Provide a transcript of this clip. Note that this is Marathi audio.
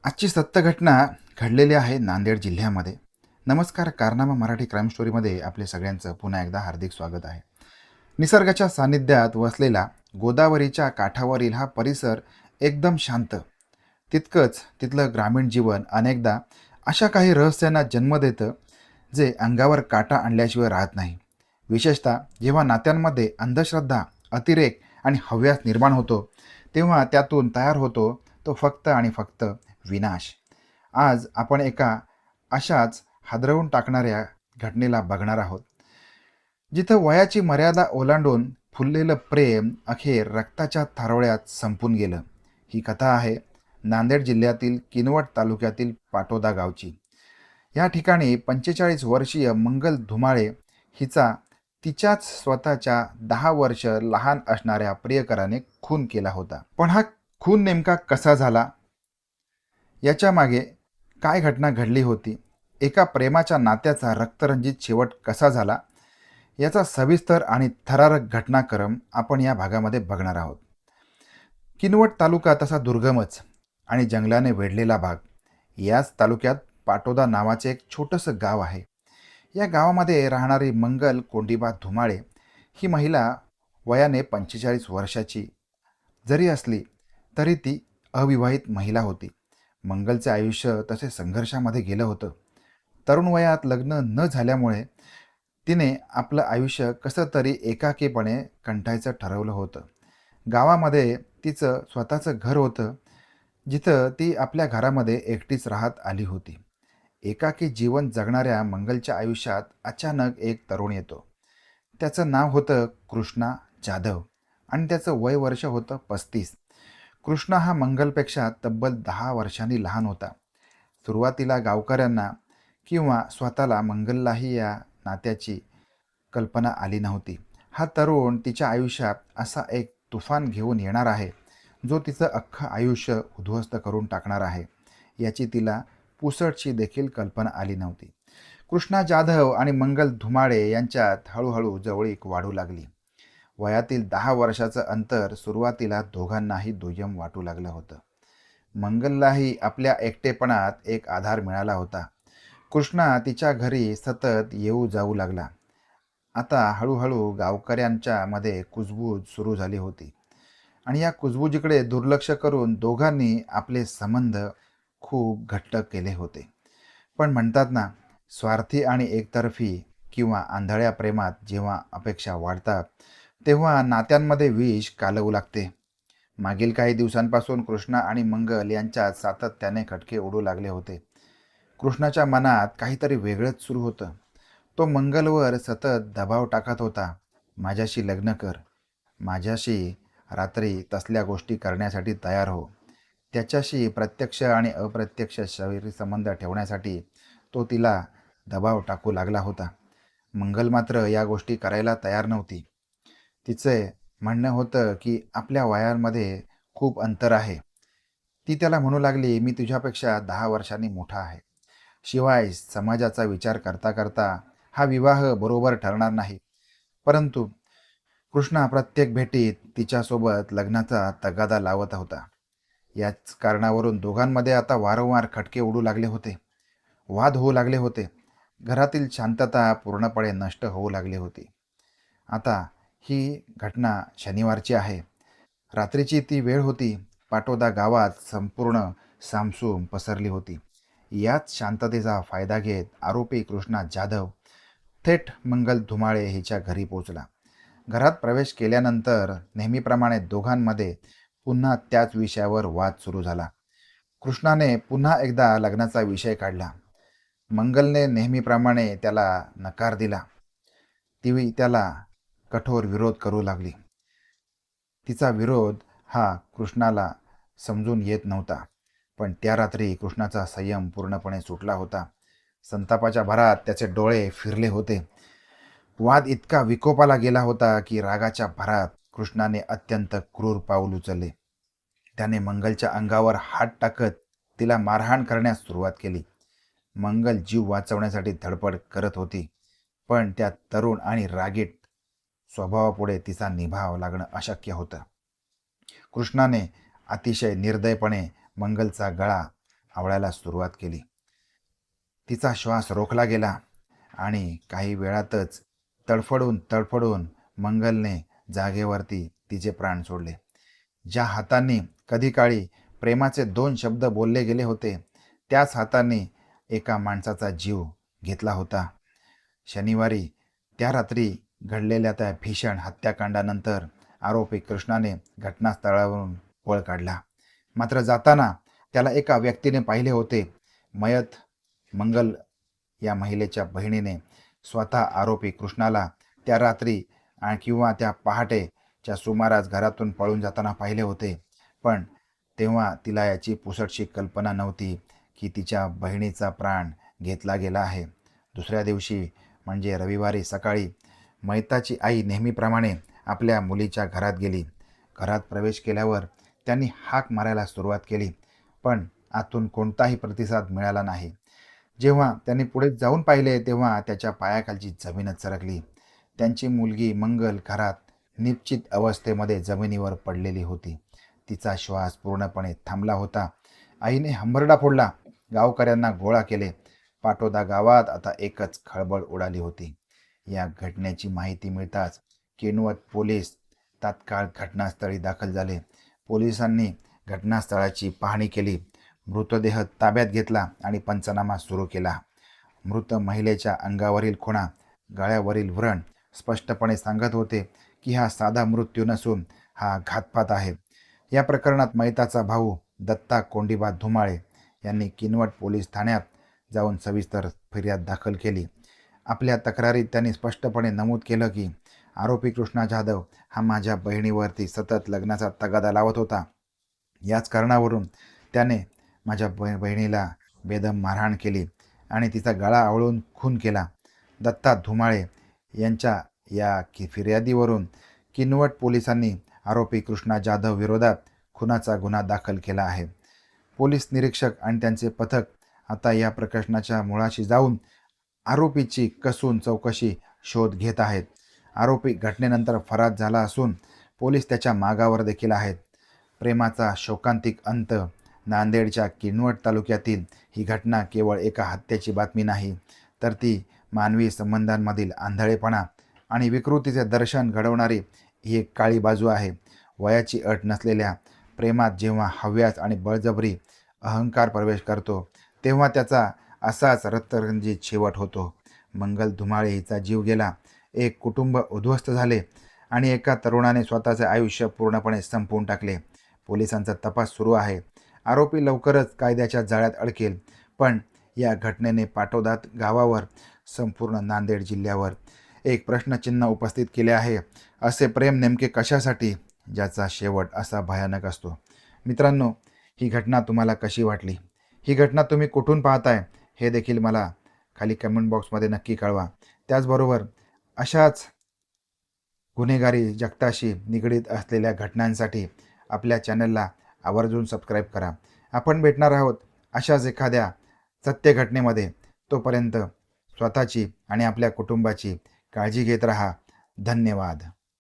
आजची सत्य घटना घडलेली आहे नांदेड जिल्ह्यामध्ये. नमस्कार, कारनामा मराठी क्राईम स्टोरीमध्ये आपले सगळ्यांचं पुन्हा एकदा हार्दिक स्वागत आहे. निसर्गाच्या सानिध्यात वसलेला गोदावरीच्या काठावरील हा परिसर एकदम शांत. तितकंच तिथलं ग्रामीण जीवन अनेकदा अशा काही रहस्यांना जन्म देतं जे अंगावर काटा आणल्याशिवाय राहत नाही. विशेषतः जेव्हा नात्यांमध्ये अंधश्रद्धा, अतिरेक आणि हव्यास निर्माण होतो, तेव्हा त्यातून तयार होतो तो फक्त आणि फक्त विनाश. आज आपण एका अशाच हादरवून टाकणाऱ्या घटनेला बघणार आहोत, जिथं वयाची मर्यादा ओलांडून फुललेलं प्रेम अखेर रक्ताच्या थारोळ्यात संपून गेलं. ही कथा आहे नांदेड जिल्ह्यातील किनवट तालुक्यातील पाटोदा गावची. या ठिकाणी 45 वर्षीय मंगल धुमाळे हिचा तिच्याच स्वतःच्या 10 वर्ष लहान असणाऱ्या प्रियकराने खून केला होता. पण हा खून नेमका कसा झाला, याच्या मागे काय घटना घडली होती, एका प्रेमाच्या नात्याचा रक्तरंजित शेवट कसा झाला, याचा सविस्तर आणि थरारक घटनाक्रम आपण या भागामध्ये बघणार आहोत. किनवट तालुका तसा दुर्गमच आणि जंगलाने वेढलेला भाग. याच तालुक्यात पाटोदा नावाचे एक छोटंसं गाव आहे. या गावामध्ये राहणारी मंगल कोंडीबा धुमाळे ही महिला वयाने 45 वर्षाची जरी असली तरी ती अविवाहित महिला होती. मंगलचे आयुष्य तसे संघर्षामध्ये गेलं होतं. तरुण वयात लग्न न झाल्यामुळे तिने आपलं आयुष्य कसं तरी एकाकीपणे कंठायचं ठरवलं होतं. गावामध्ये तिचं स्वतःचं घर होतं, जिथं ती आपल्या घरामध्ये एकटीच राहत आली होती. एकाकी जीवन जगणाऱ्या मंगलच्या आयुष्यात अचानक एक तरुण येतो. त्याचं नाव होतं कृष्णा जाधव आणि त्याचं वय वर्ष होतं 35. कृष्णा हा मंगलपेक्षा तब्बल 10 वर्षांनी लहान होता. सुरुवातीला गावकऱ्यांना किंवा स्वतःला मंगललाही या नात्याची कल्पना आली नव्हती. हा तरुण तिच्या आयुष्यात असा एक तुफान घेऊन येणार आहे, जो तिचं अख्खं आयुष्य उद्ध्वस्त करून टाकणार आहे, याची तिला पुसटशी देखील कल्पना आली नव्हती. कृष्णा जाधव आणि मंगल धुमाळे यांच्यात हळूहळू जवळीक वाढू लागली. वयातील 10 वर्षाचं अंतर सुरुवातीला दोघांनाही दुय्यम वाटू लागलं होतं. मंगललाही आपल्या एकटेपणात एक आधार मिळाला होता. कृष्णा तिच्या घरी सतत येऊ जाऊ लागला. आता हळूहळू गावकऱ्यांच्या मध्ये कुजबूज सुरू झाली होती आणि या कुजबुजीकडे दुर्लक्ष करून दोघांनी आपले संबंध खूप घट्ट केले होते. पण म्हणतात ना, स्वार्थी आणि एकतर्फी किंवा आंधळ्या प्रेमात जेव्हा अपेक्षा वाढतात, तेव्हा नात्यांमध्ये विष कालवू लागते. मागील काही दिवसांपासून कृष्णा आणि मंगल यांच्यात सातत्याने खटके उडू लागले होते. कृष्णाच्या मनात काहीतरी वेगळंच सुरू होतं. तो मंगलवर सतत दबाव टाकत होता, माझ्याशी लग्न कर, माझ्याशी रात्री तसल्या गोष्टी करण्यासाठी तयार हो. त्याच्याशी प्रत्यक्ष आणि अप्रत्यक्ष शारीरिक संबंध ठेवण्यासाठी तो तिला दबाव टाकू लागला होता. मंगल मात्र या गोष्टी करायला तयार नव्हती. तिचे म्हणणं होतं की आपल्या वयांमध्ये खूप अंतर आहे. ती त्याला म्हणू लागली, मी तुझ्यापेक्षा 10 वर्षांनी मोठा आहे. शिवाय समाजाचा विचार करता करता हा विवाह बरोबर ठरणार नाही. परंतु कृष्णा प्रत्येक भेटीत तिच्यासोबत लग्नाचा तगादा लावत होता. याच कारणावरून दोघांमध्ये आता वारंवार खटके उडू लागले होते. वाद होऊ लागले होते. घरातील शांतता पूर्णपणे नष्ट होऊ लागली होती. आता ही घटना शनिवारची आहे. रात्रीची ती वेळ होती. पाटोदा गावात संपूर्ण सामसूम पसरली होती. याच शांततेचा फायदा घेत आरोपी कृष्णा जाधव थेट मंगल धुमाळे हिच्या घरी पोहोचला. घरात प्रवेश केल्यानंतर नेहमीप्रमाणे दोघांमध्ये पुन्हा त्याच विषयावर वाद सुरू झाला. कृष्णाने पुन्हा एकदा लग्नाचा विषय काढला. मंगलने नेहमीप्रमाणे त्याला नकार दिला. ती त्याला कठोर विरोध करू लागली. तिचा विरोध हा कृष्णाला समजून येत नव्हता. पण त्या रात्री कृष्णाचा संयम पूर्णपणे सुटला होता. संतापाच्या भरात त्याचे डोळे फिरले होते. वाद इतका विकोपाला गेला होता की रागाच्या भरात कृष्णाने अत्यंत क्रूर पाऊल उचलले. त्याने मंगलच्या अंगावर हात टाकत तिला मारहाण करण्यास सुरुवात केली. मंगल जीव वाचवण्यासाठी धडपड करत होती, पण त्या तरुण आणि रागीट स्वभावापुढे तिचा निभाव लागणं अशक्य होतं. कृष्णाने अतिशय निर्दयपणे मंगलचा गळा आवळायला सुरुवात केली. तिचा श्वास रोखला गेला आणि काही वेळातच तडफडून मंगलने जागेवरती तिचे प्राण सोडले. ज्या हातांनी कधी काळी प्रेमाचे 2 शब्द बोलले गेले होते, त्याच हातांनी एका माणसाचा जीव घेतला होता. शनिवारी त्या रात्री घडलेल्या त्या भीषण हत्याकांडानंतर आरोपी कृष्णाने घटनास्थळावरून पळ काढला. मात्र जाताना त्याला एका व्यक्तीने पाहिले होते. मयत मंगल या महिलेच्या बहिणीने स्वतः आरोपी कृष्णाला त्या रात्री किंवा त्या पहाटेच्या सुमारास घरातून पळून जाताना पाहिले होते. पण तेव्हा तिला याची पुसटशी कल्पना नव्हती की तिच्या बहिणीचा प्राण घेतला गेला आहे. दुसऱ्या दिवशी म्हणजे रविवारी सकाळी मयताची आई नेहमीप्रमाणे आपल्या मुलीच्या घरात गेली. घरात प्रवेश केल्यावर त्यांनी हाक मारायला सुरुवात केली, पण आतून कोणताही प्रतिसाद मिळाला नाही. जेव्हा त्यांनी पुढे जाऊन पाहिले तेव्हा त्याच्या पायाखालची जमीनच सरकली. त्यांची मुलगी मंगल घरात निश्चित अवस्थेमध्ये जमिनीवर पडलेली होती. तिचा श्वास पूर्णपणे थांबला होता. आईने हंबरडा फोडला, गावकऱ्यांना गोळा केले. पाटोदा गावात आता एकच खळबळ उडाली होती. या घटनेची माहिती मिळताच किनवट पोलीस तात्काळ घटनास्थळी दाखल झाले. पोलिसांनी घटनास्थळाची पाहणी केली, मृतदेह ताब्यात घेतला आणि पंचनामा सुरू केला. मृत महिलेच्या अंगावरील खुणा, गळ्यावरील व्रण स्पष्टपणे सांगत होते की हा साधा मृत्यू नसून हा घातपात आहे. या प्रकरणात मयताचा भाऊ दत्ता कोंडीबा धुमाळे यांनी किनवट पोलीस ठाण्यात जाऊन सविस्तर फिर्याद दाखल केली. आपल्या तक्रारीत त्यांनी स्पष्टपणे नमूद केलं की आरोपी कृष्णा जाधव हा माझ्या बहिणीवरती सतत लग्नाचा तगादा लावत होता. याच कारणावरून त्याने माझ्या बहिणीला बेदम मारहाण केली आणि तिचा गळा आवळून खून केला. दत्ता धुमाळे यांच्या या फिर्यादीवरून किनवट पोलिसांनी आरोपी कृष्णा जाधव विरोधात खुनाचा गुन्हा दाखल केला आहे. पोलीस निरीक्षक आणि त्यांचे पथक आता या प्रकरणाच्या मुळाशी जाऊन आरोपीची कसून चौकशी शोध घेत आहेत. आरोपी घटनेनंतर फरार झाला असून पोलीस त्याच्या मागावर देखील आहेत. प्रेमाचा शोकांतिक अंत. नांदेडच्या किनवट तालुक्यातील ही घटना केवळ एका हत्येची बातमी नाही, तर ती मानवी संबंधांमधील आंधळेपणा आणि विकृतीचे दर्शन घडवणारी ही एक काळी बाजू आहे. वयाची अट नसलेल्या प्रेमात जेव्हा हव्यास आणि बळजबरी अहंकार प्रवेश करतो तेव्हा त्याचा असाच रक्तरंजित शेवट होतो. मंगल धुमाळे हिचा जीव गेला, एक कुटुंब उद्ध्वस्त झाले आणि एका तरुणाने स्वतःचे आयुष्य पूर्णपणे संपवून टाकले. पोलिसांचा तपास सुरू आहे. आरोपी लवकरच कायद्याच्या जाळ्यात अडकेल. पण या घटनेने पाटोदा गावावर, संपूर्ण नांदेड जिल्ह्यावर एक प्रश्नचिन्ह उपस्थित केले आहे. असे प्रेम नेमके कशासाठी, ज्याचा शेवट असा भयानक असतो? मित्रांनो, ही घटना तुम्हाला कशी वाटली? ही घटना तुम्ही कुठून पाहताय हे देखील मला खाली कमेंट बॉक्समध्ये नक्की कळवा. त्याचबरोबर अशाच गुन्हेगारी जगताशी निगडीत असलेल्या घटनांसाठी आपल्या चॅनलला आवर्जून सबस्क्राईब करा. आपण भेटणार आहोत अशाच एखाद्या सत्य घटनेमध्ये. तोपर्यंत स्वतःची आणि आपल्या कुटुंबाची काळजी घेत राहा. धन्यवाद.